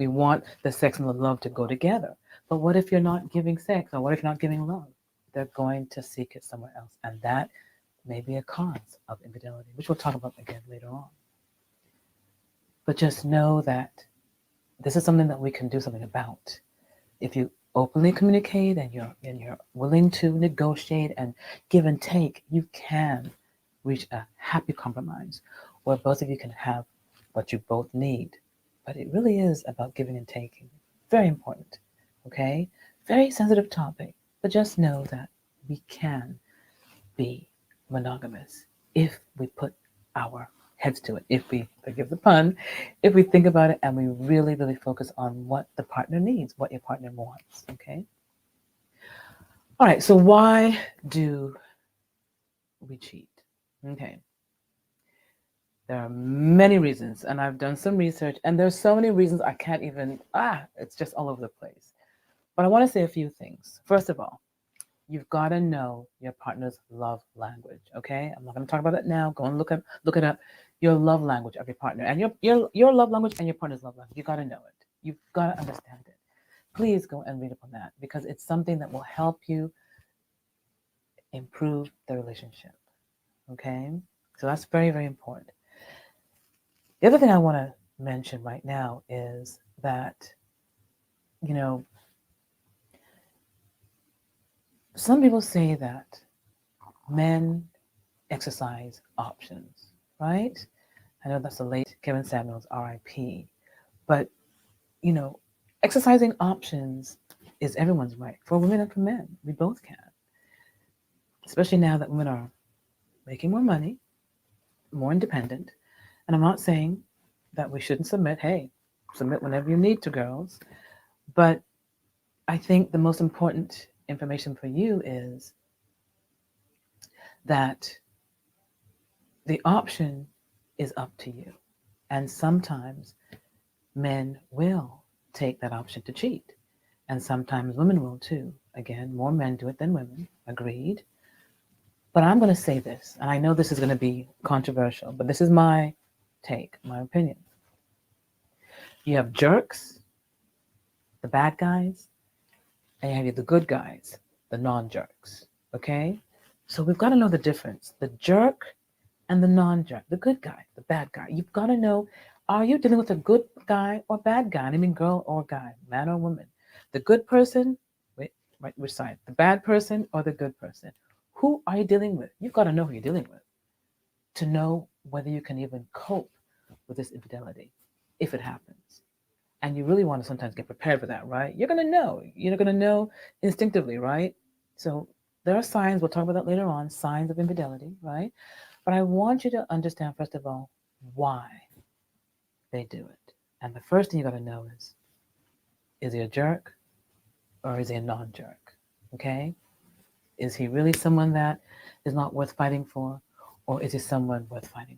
We want the sex and the love to go together. But what if you're not giving sex, or what if you're not giving love? They're going to seek it somewhere else. And that may be a cause of infidelity, which we'll talk about again later on. But just know that this is something that we can do something about. If you openly communicate and you're willing to negotiate and give and take, you can reach a happy compromise where both of you can have what you both need. But it really is about giving and taking. Very important. Okay? Very sensitive topic. But just know that we can be monogamous if we put our heads to it, if we, forgive the pun, if we think about it and we really, really focus on what the partner needs, what your partner wants, okay? All right, so why do we cheat? Okay. There are many reasons, and I've done some research, and there's so many reasons I can't even, it's just all over the place. But I want to say a few things. First of all, you've got to know your partner's love language, okay? I'm not going to talk about it now. Go and look it up. Your love language of your partner, and your love language and your partner's love language. You got to know it. You've got to understand it. Please go and read up on that because it's something that will help you improve the relationship. Okay? So that's very, very important. The other thing I want to mention right now is that, you know, some people say that men exercise options, right? I know that's the late Kevin Samuels, RIP. But, you know, exercising options is everyone's right, for women and for men. We both can. Especially now that women are making more money, more independent. And I'm not saying that we shouldn't submit. Hey, submit whenever you need to, girls. But I think the most important information for you is that the option is up to you. And sometimes men will take that option to cheat. And sometimes women will too. Again, more men do it than women. Agreed. But I'm going to say this, and I know this is going to be controversial, but this is my take, my opinion. You have jerks, the bad guys, and you have the good guys, the non-jerks. Okay? So we've got to know the difference. The jerk and the non-jerk, the good guy, the bad guy. You've got to know, are you dealing with a good guy or bad guy? I mean girl or guy, man or woman. The good person, wait, right, which side? The bad person or the good person? Who are you dealing with? You've got to know who you're dealing with to know whether you can even cope with this infidelity if it happens. And you really want to sometimes get prepared for that, right? You're going to know. You're going to know instinctively, right? So there are signs, we'll talk about that later on, signs of infidelity, right? But I want you to understand, first of all, why they do it. And the first thing you got to know is he a jerk or is he a non-jerk? Okay? Is he really someone that is not worth fighting for, or is he someone worth fighting